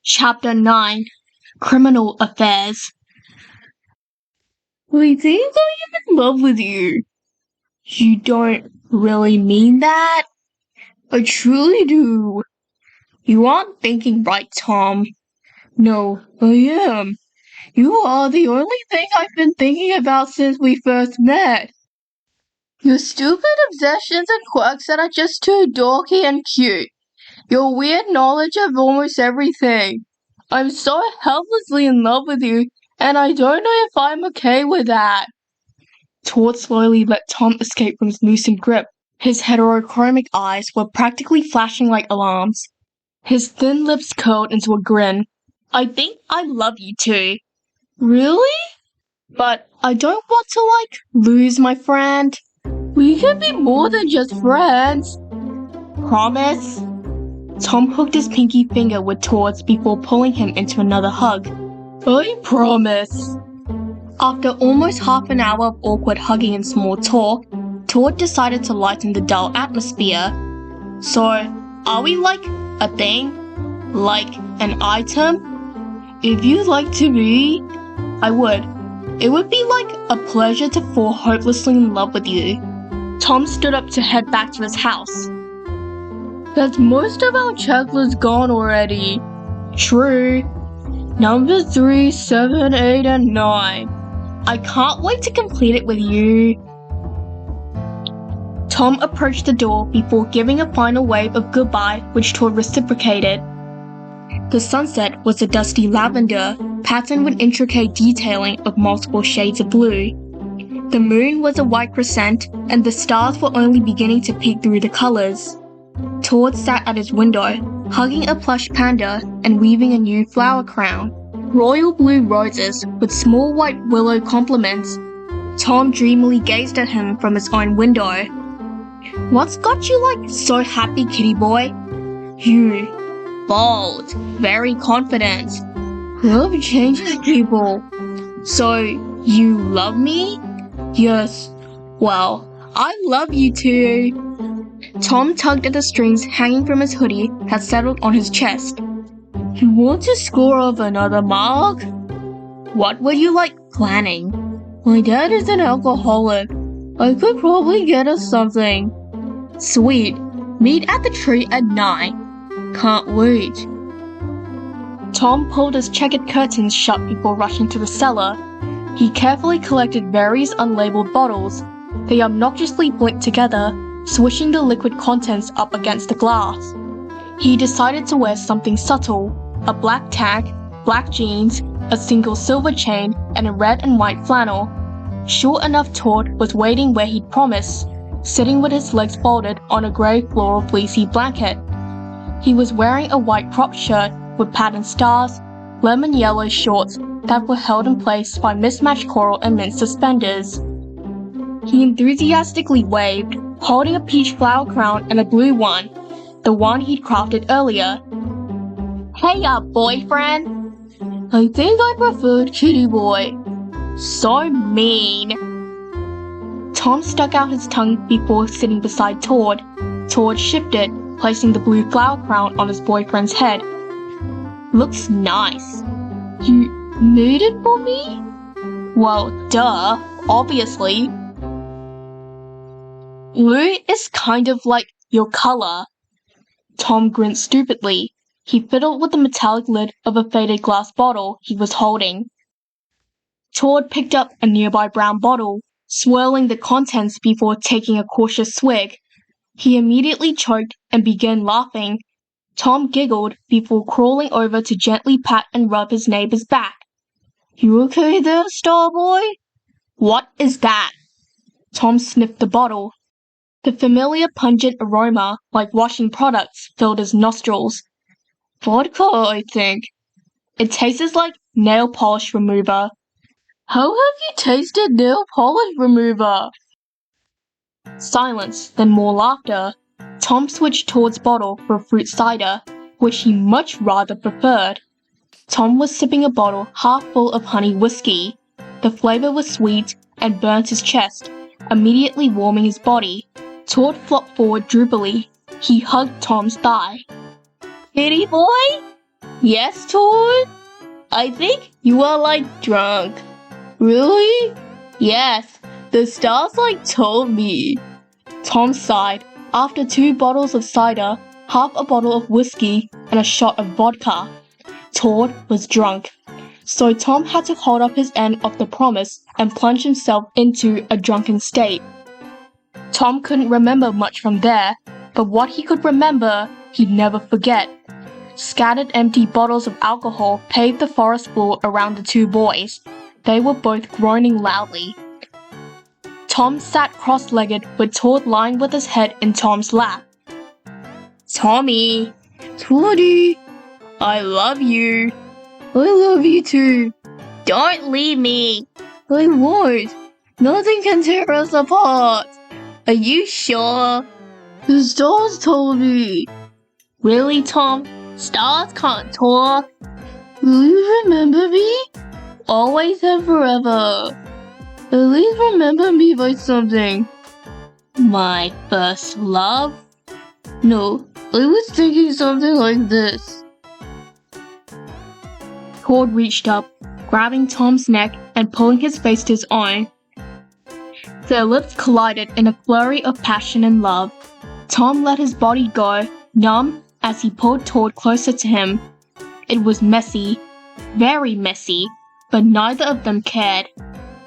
Chapter 9 Criminal Affairs. I think I am in love with you. You don't really mean that? I truly do. You aren't thinking right, Tom. No, I am. You are the only thing I've been thinking about since we first met. Your stupid obsessions and quirks that are just too dorky and cute. Your weird knowledge of almost everything. I'm so helplessly in love with you, and I don't know if I'm okay with that. Todd slowly let Tom escape from his loosened grip. His heterochromic eyes were practically flashing like alarms. His thin lips curled into a grin. I think I love you too. Really? But I don't want to, lose my friend. We can be more than just friends. Promise? Tom hooked his pinky finger with Todd's before pulling him into another hug. I promise. After almost half an hour of awkward hugging and small talk, Todd decided to lighten the dull atmosphere. So, are we a thing? Like an item? If you'd like to be, I would. It would be a pleasure to fall hopelessly in love with you. Tom stood up to head back to his house. That's most of our checklist gone already. True. Number 3, 7, 8, and 9. I can't wait to complete it with you. Tom approached the door before giving a final wave of goodbye, which Todd reciprocated. The sunset was a dusty lavender, patterned with intricate detailing of multiple shades of blue. The moon was a white crescent, and the stars were only beginning to peek through the colors. Todd sat at his window, hugging a plush panda and weaving a new flower crown. Royal blue roses with small white willow complements. Tom dreamily gazed at him from his own window. What's got you so happy, kitty boy? You. Bold. Very confident. Love changes people. So, you love me? Yes. Well, I love you too. Tom tugged at the strings hanging from his hoodie that settled on his chest. You want to score off another mark? What were you planning? My dad is an alcoholic. I could probably get us something. Sweet. Meet at the tree at 9. Can't wait. Tom pulled his checkered curtains shut before rushing to the cellar. He carefully collected various unlabeled bottles. They obnoxiously blinked together, swishing the liquid contents up against the glass. He decided to wear something subtle, a black tag, black jeans, a single silver chain, and a red and white flannel. Sure enough, Todd was waiting where he'd promised, sitting with his legs folded on a grey floral fleecy blanket. He was wearing a white cropped shirt with patterned stars, lemon yellow shorts that were held in place by mismatched coral and mint suspenders. He enthusiastically waved, holding a peach flower crown and a blue one, the one he'd crafted earlier. Hey boyfriend! I think I preferred kitty boy. So mean. Tom stuck out his tongue before sitting beside Todd. Todd shifted, placing the blue flower crown on his boyfriend's head. Looks nice. You made it for me? Well, duh, obviously. Blue is kind of your color. Tom grinned stupidly. He fiddled with the metallic lid of a faded glass bottle he was holding. Todd picked up a nearby brown bottle, swirling the contents before taking a cautious swig. He immediately choked and began laughing. Tom giggled before crawling over to gently pat and rub his neighbor's back. You okay there, Starboy? What is that? Tom sniffed the bottle. The familiar pungent aroma, like washing products, filled his nostrils. Vodka, I think. It tastes like nail polish remover. How have you tasted nail polish remover? Silence, then more laughter. Tom switched towards bottle for a fruit cider, which he much rather preferred. Tom was sipping a bottle half full of honey whiskey. The flavor was sweet and burnt his chest, immediately warming his body. Todd flopped forward droopily. He hugged Tom's thigh. Kitty boy? Yes, Todd? I think you are drunk. Really? Yes, the stars told me. Tom sighed. After 2 bottles of cider, half a bottle of whiskey, and a shot of vodka, Todd was drunk. So Tom had to hold up his end of the promise and plunge himself into a drunken state. Tom couldn't remember much from there, but what he could remember, he'd never forget. Scattered empty bottles of alcohol paved the forest floor around the 2 boys. They were both groaning loudly. Tom sat cross-legged with Todd lying with his head in Tom's lap. Tommy! Toddy! I love you! I love you too! Don't leave me! I won't! Nothing can tear us apart! Are you sure? The stars told me! Really, Tom? Stars can't talk! Will you remember me? Always and forever! At least remember me by something. My first love? No, I was thinking something like this. Todd reached up, grabbing Tom's neck and pulling his face to his own. Their lips collided in a flurry of passion and love. Tom let his body go, numb, as he pulled Todd closer to him. It was messy, very messy, but neither of them cared.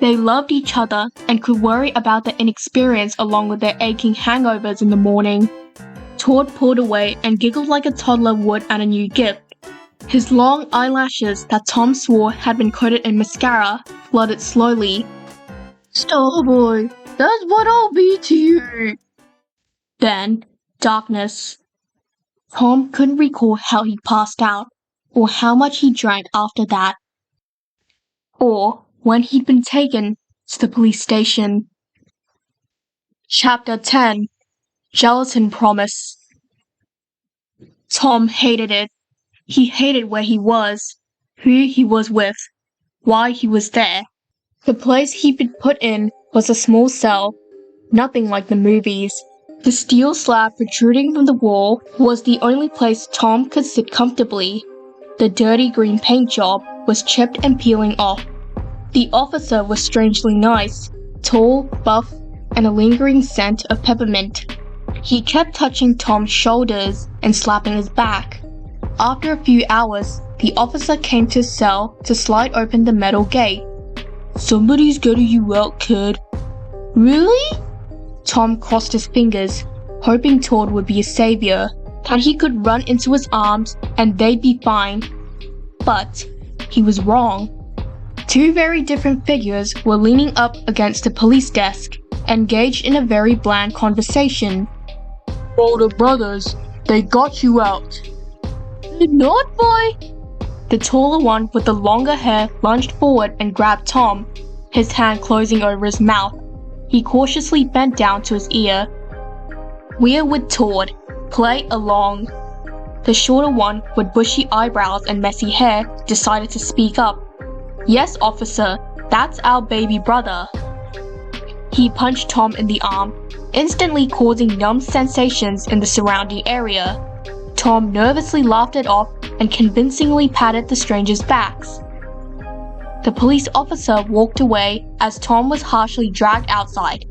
They loved each other and could worry about their inexperience along with their aching hangovers in the morning. Todd pulled away and giggled like a toddler would at a new gift. His long eyelashes that Tom swore had been coated in mascara flooded slowly. Starboy, that's what I'll be to you. Then, darkness. Tom couldn't recall how he passed out, or how much he drank after that, or when he'd been taken to the police station. Chapter 10. Gelatine Promise. Tom hated it. He hated where he was, who he was with, why he was there. The place he'd been put in was a small cell, nothing like the movies. The steel slab protruding from the wall was the only place Tom could sit comfortably. The dirty green paint job was chipped and peeling off. The officer was strangely nice, tall, buff, and a lingering scent of peppermint. He kept touching Tom's shoulders and slapping his back. After a few hours, the officer came to his cell to slide open the metal gate. Somebody's getting you out, kid. Really? Tom crossed his fingers, hoping Todd would be a savior, that he could run into his arms and they'd be fine. But he was wrong. 2 very different figures were leaning up against the police desk, engaged in a very bland conversation. Older brothers, they got you out. Did not, boy. The taller one with the longer hair lunged forward and grabbed Tom, his hand closing over his mouth. He cautiously bent down to his ear. We're with Todd. Play along. The shorter one with bushy eyebrows and messy hair decided to speak up. Yes, officer, that's our baby brother. He punched Tom in the arm, instantly causing numb sensations in the surrounding area. Tom nervously laughed it off and convincingly patted the strangers' backs. The police officer walked away as Tom was harshly dragged outside.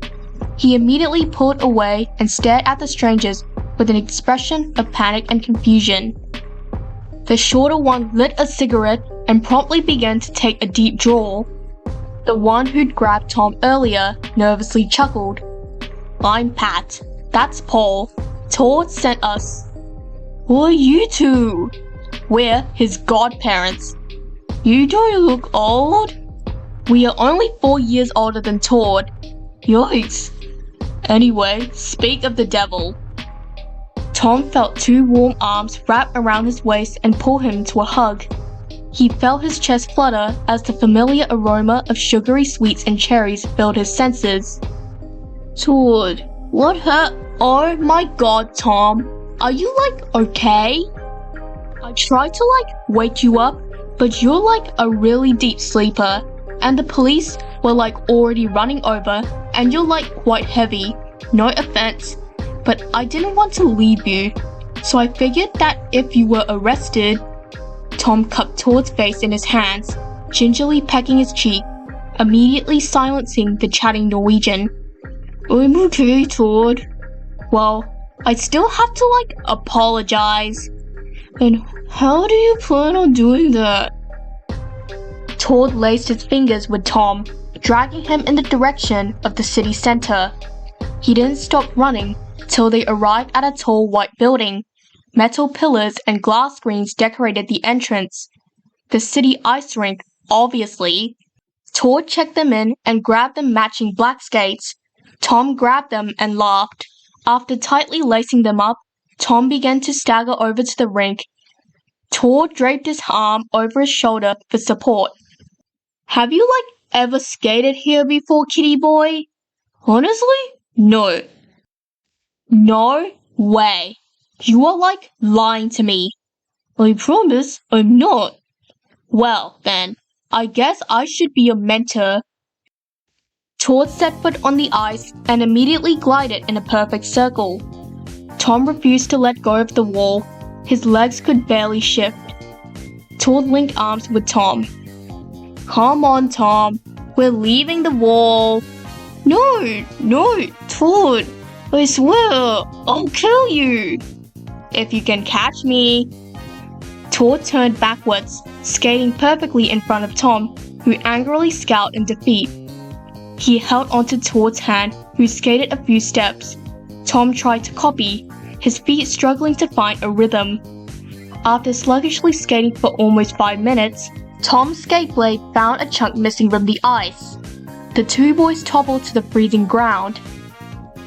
He immediately pulled away and stared at the strangers with an expression of panic and confusion. The shorter one lit a cigarette and promptly began to take a deep draw. The one who'd grabbed Tom earlier nervously chuckled. I'm Pat. That's Paul. Todd sent us. Who are you two? We're his godparents. You don't look old. We are only 4 years older than Todd. Yikes. Anyway, speak of the devil. Tom felt 2 warm arms wrap around his waist and pull him to a hug. He felt his chest flutter as the familiar aroma of sugary sweets and cherries filled his senses. Todd, what Oh my god, Tom. Are you okay? I tried to wake you up, but you're a really deep sleeper, and the police were already running over, and you're quite heavy. No offense, but I didn't want to leave you, so I figured that if you were arrested. Tom cupped Toad's face in his hands, gingerly pecking his cheek, immediately silencing the chatting Norwegian. I'm okay, Toad. Well, I still have to, apologize. And how do you plan on doing that? Toad laced his fingers with Tom, dragging him in the direction of the city center. He didn't stop running till they arrived at a tall white building. Metal pillars and glass screens decorated the entrance. The city ice rink, obviously. Toad checked them in and grabbed them matching black skates. Tom grabbed them and laughed. After tightly lacing them up, Tom began to stagger over to the rink. Toad draped his arm over his shoulder for support. Have you, ever skated here before, kitty boy? Honestly, no. No way. You are, lying to me. I promise I'm not. Well, then, I guess I should be your mentor. Toad set foot on the ice and immediately glided in a perfect circle. Tom refused to let go of the wall. His legs could barely shift. Toad linked arms with Tom. Come on, Tom. We're leaving the wall. No, Toad. I swear, I'll kill you. If you can catch me. Toad turned backwards, skating perfectly in front of Tom, who angrily scowled in defeat. He held onto Toad's hand, who skated a few steps. Tom tried to copy, his feet struggling to find a rhythm. After sluggishly skating for almost 5 minutes, Tom's skate blade found a chunk missing from the ice. The two boys toppled to the freezing ground.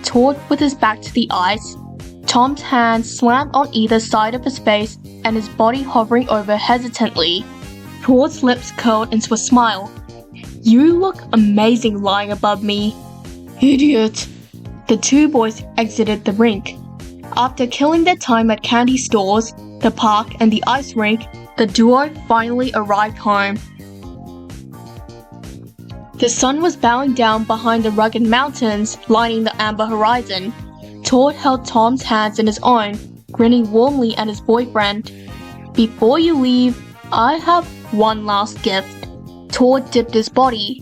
Toad with his back to the ice, Tom's hands slammed on either side of his face and his body hovering over hesitantly. Toad's lips curled into a smile. You look amazing lying above me. Idiot. The two boys exited the rink. After killing their time at candy stores, the park and the ice rink, the duo finally arrived home. The sun was bowing down behind the rugged mountains lining the amber horizon. Toad held Tom's hands in his own, grinning warmly at his boyfriend. Before you leave, I have one last gift. Toad dipped his body.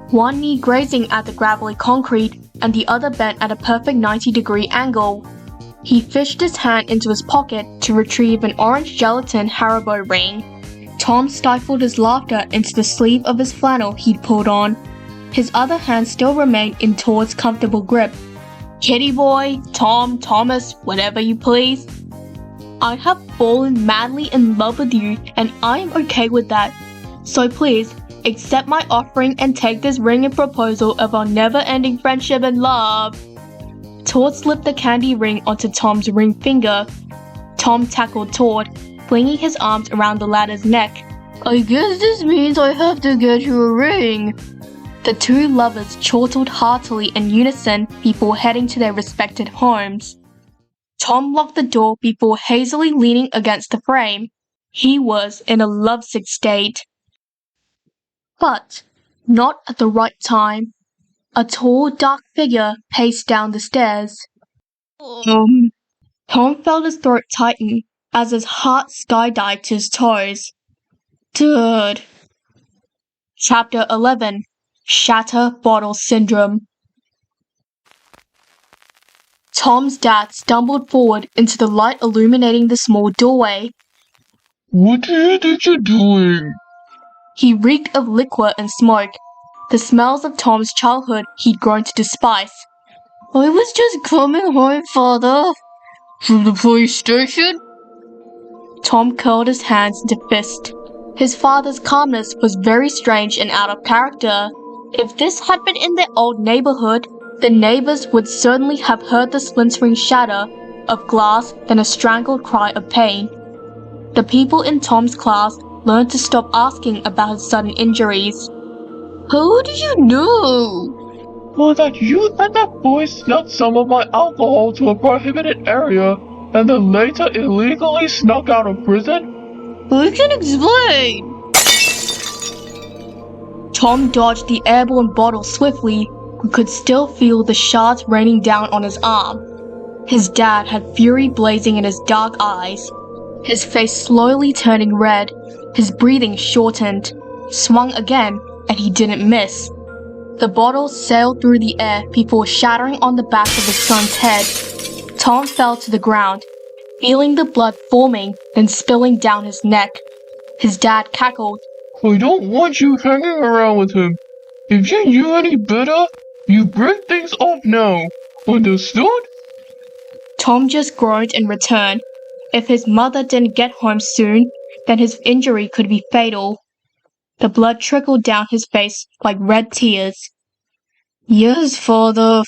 One knee grazing at the gravelly concrete and the other bent at a perfect 90-degree angle. He fished his hand into his pocket to retrieve an orange gelatin Haribo ring. Tom stifled his laughter into the sleeve of his flannel he'd pulled on. His other hand still remained in Toad's comfortable grip. Kitty boy, Tom, Thomas, whatever you please. I have fallen madly in love with you and I am okay with that. So please, accept my offering and take this ring in proposal of our never-ending friendship and love. Toad slipped the candy ring onto Tom's ring finger. Tom tackled Toad, flinging his arms around the latter's neck. I guess this means I have to get you a ring. The two lovers chortled heartily in unison before heading to their respective homes. Tom locked the door before hazily leaning against the frame. He was in a lovesick state. But not at the right time. A tall, dark figure paced down the stairs. Tom felt his throat tighten as his heart skydived to his toes. Dude. Chapter 11. Shatter-Bottle Syndrome. Tom's dad stumbled forward into the light illuminating the small doorway. What do you think you're doing? He reeked of liquor and smoke, the smells of Tom's childhood he'd grown to despise. I was just coming home, father. From the police station? Tom curled his hands into fist. His father's calmness was very strange and out of character. If this had been in their old neighborhood, the neighbors would certainly have heard the splintering shatter of glass than a strangled cry of pain. The people in Tom's class learned to stop asking about his sudden injuries. How did you know? Well, that you and that boy snuck some of my alcohol to a prohibited area and then later illegally snuck out of prison? I can explain! Tom dodged the airborne bottle swiftly, but could still feel the shards raining down on his arm. His dad had fury blazing in his dark eyes. his face slowly turning red, his breathing shortened, swung again, and he didn't miss. The bottle sailed through the air before shattering on the back of his son's head. Tom fell to the ground, feeling the blood forming, then spilling down his neck. His dad cackled. I don't want you hanging around with him. If you knew any better, you break things off now. Understood? Tom just groaned in return. If his mother didn't get home soon, then his injury could be fatal. The blood trickled down his face like red tears. Yes, father,